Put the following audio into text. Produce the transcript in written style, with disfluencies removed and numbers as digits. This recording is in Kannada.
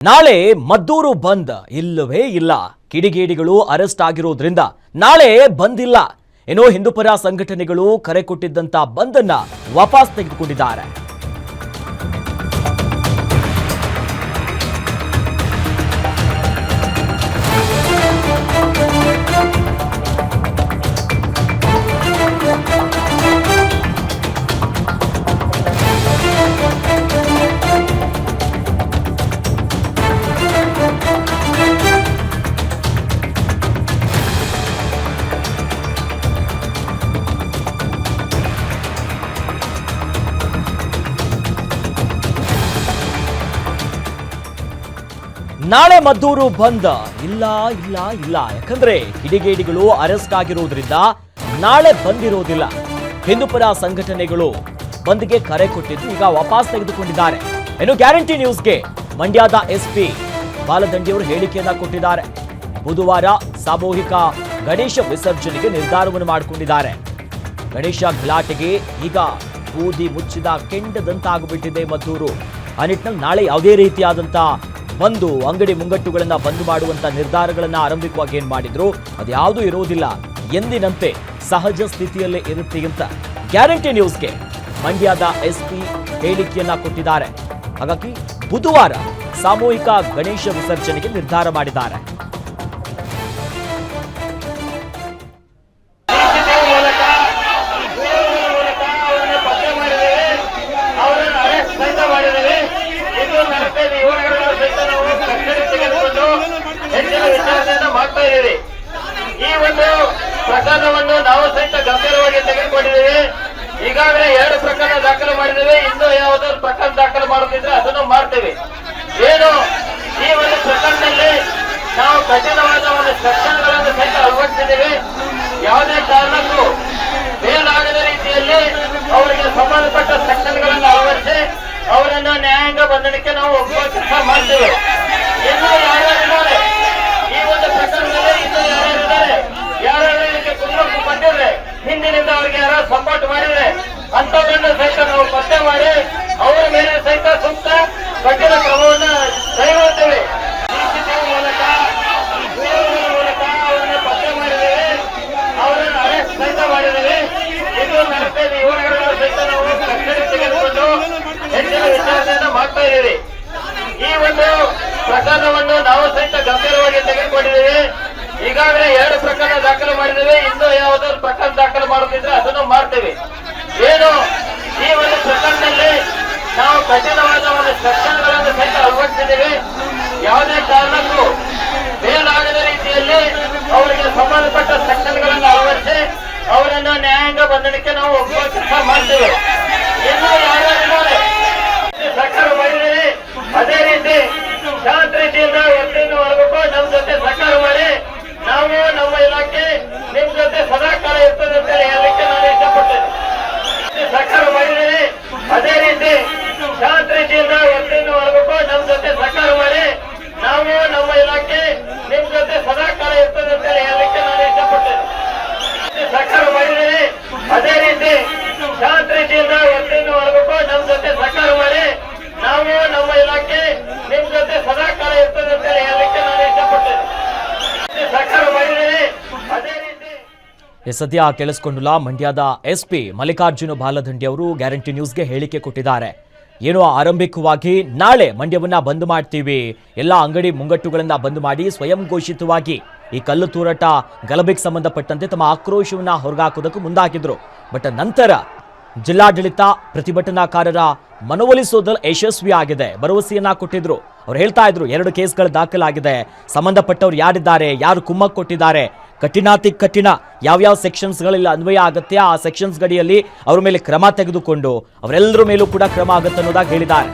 ನಾಳೆ ಮದ್ದೂರು ಬಂದ್ ಇಲ್ಲವೇ ಇಲ್ಲ. ಕಿಡಿಗೇಡಿಗಳು ಅರೆಸ್ಟ್ ಆಗಿರೋದ್ರಿಂದ ನಾಳೆ ಬಂದ್ ಇಲ್ಲ. ಏನೋ ಹಿಂದೂಪರ ಸಂಘಟನೆಗಳು ಕರೆ ಕೊಟ್ಟಿದ್ದಂತ ಬಂದ್ ಅನ್ನ ವಾಪಸ್ ತೆಗೆದುಕೊಂಡಿದ್ದಾರೆ. ನಾಳೆ ಮದ್ದೂರು ಬಂದ್ ಇಲ್ಲ ಇಲ್ಲ ಇಲ್ಲ. ಯಾಕಂದ್ರೆ ಕಿಡಿಗೇಡಿಗಳು ಅರೆಸ್ಟ್ ಆಗಿರೋದ್ರಿಂದ ನಾಳೆ ಬಂದಿರೋದಿಲ್ಲ. ಹಿಂದೂಪರ ಸಂಘಟನೆಗಳು ಬಂದ್ಗೆ ಕರೆ ಕೊಟ್ಟಿದ್ದು ಈಗ ವಾಪಸ್ ತೆಗೆದುಕೊಂಡಿದ್ದಾರೆ. ಇನ್ನು ಗ್ಯಾರಂಟಿ ನ್ಯೂಸ್ಗೆ ಮಂಡ್ಯದ ಎಸ್ಪಿ ಬಾಲದಂಡಿಯವರು ಹೇಳಿಕೆಯನ್ನ ಕೊಟ್ಟಿದ್ದಾರೆ. ಬುಧವಾರ ಸಾಮೂಹಿಕ ಗಣೇಶ ವಿಸರ್ಜನೆಗೆ ನಿರ್ಧಾರವನ್ನು ಮಾಡಿಕೊಂಡಿದ್ದಾರೆ. ಗಣೇಶ ಗಲಾಟೆಗೆ ಈಗ ಬೂದಿ ಮುಚ್ಚಿದ ಕೆಂಡದಂತಾಗಿಬಿಟ್ಟಿದೆ ಮದ್ದೂರು. ಆ ನಿಟ್ಟಿನಲ್ಲಿ ನಾಳೆ ಯಾವುದೇ ರೀತಿಯಾದಂತ ಬಂದು ಅಂಗಡಿ ಮುಂಗಟ್ಟುಗಳನ್ನ ಬಂದ್ ಮಾಡುವಂತ ನಿರ್ಧಾರಗಳನ್ನ ಆರಂಭಿಕವಾಗಿ ಏನ್ ಮಾಡಿದ್ರು ಅದ್ಯಾವುದೂ ಇರೋದಿಲ್ಲ. ಎಂದಿನಂತೆ ಸಹಜ ಸ್ಥಿತಿಯಲ್ಲೇ ಇರುತ್ತೆ ಅಂತ ಗ್ಯಾರಂಟಿ ನ್ಯೂಸ್ಗೆ ಮಂಡ್ಯದ ಎಸ್ಪಿ ಹೇಳಿಕೆಯನ್ನ ಕೊಟ್ಟಿದ್ದಾರೆ. ಹಾಗಾಗಿ ಬುಧವಾರ ಸಾಮೂಹಿಕ ಗಣೇಶ ವಿಸರ್ಜನೆಗೆ ನಿರ್ಧಾರ ಮಾಡಿದ್ದಾರೆ. ಈ ಒಂದು ಪ್ರಕರಣವನ್ನು ನಾವು ಸಹಿತ ಗಂಭೀರವಾಗಿ ತೆಗೆದುಕೊಂಡಿದ್ದೇವೆ. ಈಗಾಗಲೇ 2 ಪ್ರಕರಣ ದಾಖಲು ಮಾಡಿದ್ದೇವೆ. ಇನ್ನೂ ಯಾವುದಾದ್ರು ಪ್ರಕರಣ ದಾಖಲು ಮಾಡುತ್ತಿದ್ರೆ ಅದನ್ನು ಮಾಡ್ತೇವೆ. ಏನು ಈ ಒಂದು ಪ್ರಕರಣದಲ್ಲಿ ನಾವು ಕಠಿಣವಾದ ಒಂದು ಸೆಕ್ಷನ್ಗಳನ್ನು ಸಹಿತ ಅಳವಡಿಸಿದ್ದೇವೆ. ಯಾವುದೇ ಕಾರಣಕ್ಕೂ ಬೇಲಾಗದ ರೀತಿಯಲ್ಲಿ ಅವರಿಗೆ ಸಂಬಂಧಪಟ್ಟ ಸೆಕ್ಷನ್ಗಳನ್ನು ಅಳವಡಿಸಿ ಅವರನ್ನು ನ್ಯಾಯಾಂಗ ಬಂಧನಕ್ಕೆ ನಾವು ಒಪ್ಪುವ ಕೆಲಸ ಮಾಡ್ತೇವೆ. ಇನ್ನೂ ಯಾರ್ಯಾರಿದ್ದಾರೆ ಈ ಒಂದು ಪ್ರಕರಣದಲ್ಲಿ, ಇನ್ನೂ ಯಾರ್ಯಾರಿದ್ದಾರೆ, ಯಾರ್ಯಾರು ಇದಕ್ಕೆ ಕುಮ್ಮಕ್ಕು ಕೊಟ್ಟಿದ್ರೆ, ಹಿಂದಿನಿಂದ ಅವರಿಗೆ ಯಾರು ಸಪೋರ್ಟ್ ಮಾಡಿದ್ರೆ ಅಂತವರನ್ನು ಸಹಿತ ನಾವು ಪತ್ತೆ ಮಾಡಿ ಅವರ ಮೇಲೆ ಸಹಿತ ಸೂಕ್ತ ಕಠಿಣ ಕ್ರಮವನ್ನು ಕೈಗೊಳ್ಳುತ್ತೇವೆ. ಮೂಲಕ ಅವರನ್ನು ಪತ್ತೆ ಮಾಡಿದ್ದೇವೆ, ಅವರನ್ನು ಅರೆಸ್ಟ್ ಸಹಿತ ಮಾಡಿದ್ದೇವೆ. ಇದು ನಡೆದಿದೆ. ಇವರುಗಳನ್ನು ಸಹಿತ ನಾವು ಕಸ್ಟಡಿ ತೆಗೆದುಕೊಂಡು ಹೆಚ್ಚಿನ ವಿಚಾರಣೆಯನ್ನು ಮಾಡ್ತಾ ಇದ್ದೇವೆ. ಈ ಒಂದು ಪ್ರಕರಣವನ್ನು ನಾವು ಸಹಿತ ಗಂಭೀರವಾಗಿ ತೆಗೆದುಕೊಂಡಿದ್ದೇವೆ. ಈಗಾಗಲೇ 2 ಪ್ರಕರಣ ದಾಖಲು ಮಾಡಿದ್ದೇವೆ. ಇನ್ನೂ ಯಾವುದಾದ್ರು ಪ್ರಕರಣ ದಾಖಲು ಮಾಡುತ್ತಿದ್ರೆ ಅದನ್ನು ಮಾಡ್ತೇವೆ. ಏನು ಈ ಒಂದು ಪ್ರಕರಣದಲ್ಲಿ ನಾವು ಕಠಿಣವಾದ ಒಂದು ಸೆಕ್ಷನ್ಗಳನ್ನು ಸಹಿತ ಅಳವಡಿಸಿದ್ದೇವೆ. ಯಾವುದೇ ಕಾರಣಕ್ಕೂ ಬೇಲಾಗದ ರೀತಿಯಲ್ಲಿ ಅವರಿಗೆ ಸಂಬಂಧಪಟ್ಟ ಸೆಕ್ಷನ್ಗಳನ್ನು ಅಳವಡಿಸಿ ಅವರನ್ನು ನ್ಯಾಯಾಂಗ ಬಂಧನಕ್ಕೆ ನಾವು ಒಪ್ಪುವ ಕೆಲಸ ಮಾಡ್ತೇವೆ. ಇನ್ನೂ ಯಾರ್ಯಾರಿದ್ದಾರೆ ಸರ್ಕಾರ ಮಾಡಿದ್ದೇವೆ. ಅದೇ ರೀತಿ ಶಾಂತ ರೀತಿಯಿಂದ ಒಟ್ಟಿನ ಹೊರಬೇಕು. ನಮ್ಮ ಜೊತೆ ಸರ್ಕಾರ ಮಾಡಿ ನಾವು ನಮ್ಮ ಇಲಾಖೆ ನಿಮ್ ಜೊತೆ ಸದಾಕಾಲ ಇರ್ತದೆ ಅಂತ ಹೇಳಲಿಕ್ಕೆ ನಾನು ಇಷ್ಟಪಡ್ತೇನೆ. ಸರ್ಕಾರ ಮಾಡಿದ್ದೇವೆ. ಅದೇ ರೀತಿ ಶಾಂತ ರೀತಿಯಿಂದ ಒಟ್ಟಿನ ಹೊರಬೇಕು. ನಮ್ಮ ಜೊತೆ ಸರ್ಕಾರ ಮಾಡಿ ನಾವು ನಮ್ಮ ಇಲಾಖೆ ನಿಮ್ ಜೊತೆ ಸದಾಕಾಲ ಇರ್ತದೆ ಅಂತ ಹೇಳಲಿಕ್ಕೆ ನಾನು ಇಷ್ಟಪಡ್ತೇನೆ. ಸರ್ಕಾರ ಮಾಡಿದ್ದೇವೆ. ಅದೇ ರೀತಿ ಶಾಂತ ರೀತಿಯಿಂದ ಒಟ್ಟಿನ ಹೊರಬೇಕು. ನಮ್ಮ ಜೊತೆ ಸರ್ಕಾರ ಮಾಡಿ ನಾವು ನಮ್ಮ ಇಲಾಖೆ ನಿಮ್ ಜೊತೆ ಸದಾಕಾಲ ಇರ್ತದೆ ಅಂತ ಹೇಳಲಿಕ್ಕೆ ನಾನು ಇಷ್ಟಪಡ್ತೇನೆ. ಸರ್ಕಾರ ಮಾಡಿದ್ದೇವೆ. ಅದೇ ರೀತಿ ಸದ್ಯ ಕೇಳಿಸ್ಕೊಂಡಿಲ್ಲ. ಮಂಡ್ಯದ ಎಸ್ಪಿ ಮಲ್ಲಿಕಾರ್ಜುನ ಬಾಲದಂಡಿ ಅವರು ಗ್ಯಾರಂಟಿ ನ್ಯೂಸ್ಗೆ ಹೇಳಿಕೆ ಕೊಟ್ಟಿದ್ದಾರೆ. ಏನೋ ಆರಂಭಿಕವಾಗಿ ನಾಳೆ ಮಂಡ್ಯವನ್ನ ಬಂದ್ ಮಾಡ್ತೀವಿ, ಎಲ್ಲ ಅಂಗಡಿ ಮುಂಗಟ್ಟುಗಳನ್ನ ಬಂದ್ ಮಾಡಿ ಸ್ವಯಂ ಘೋಷಿತವಾಗಿ ಈ ಕಲ್ಲು ತೂರಾಟ ಗಲಭೆಗೆ ಸಂಬಂಧಪಟ್ಟಂತೆ ತಮ್ಮ ಆಕ್ರೋಶವನ್ನ ಹೊರಗಾಕೋದಕ್ಕೂ ಮುಂದಾಕಿದ್ರು. ಬಟ್ ನಂತರ ಜಿಲ್ಲಾಡಳಿತ ಪ್ರತಿಭಟನಾಕಾರರ ಮನವೊಲಿಸೋದ್ರಲ್ಲಿ ಯಶಸ್ವಿ ಆಗಿದೆ. ಭರವಸೆಯನ್ನ ಕೊಟ್ಟಿದ್ರು. ಅವ್ರು ಹೇಳ್ತಾ ಇದ್ರು 2 ಕೇಸ್ಗಳು ದಾಖಲಾಗಿದೆ, ಸಂಬಂಧಪಟ್ಟವ್ರು ಯಾರಿದ್ದಾರೆ, ಯಾರು ಕುಮ್ಮಕ್ಕು ಕೊಟ್ಟಿದ್ದಾರೆ, ಕಠಿಣಾತಿ ಕಠಿಣ ಯಾವ್ಯಾವ ಸೆಕ್ಷನ್ಸ್ಗಳಲ್ಲಿ ಅನ್ವಯ ಆಗುತ್ತೆ ಆ ಸೆಕ್ಷನ್ಸ್ ಗಡಿಯಲ್ಲಿ ಅವ್ರ ಮೇಲೆ ಕ್ರಮ ತೆಗೆದುಕೊಂಡು ಅವರೆಲ್ಲರ ಮೇಲೂ ಕೂಡ ಕ್ರಮ ಆಗುತ್ತೆ ಅನ್ನೋದಾಗಿ ಹೇಳಿದ್ದಾರೆ.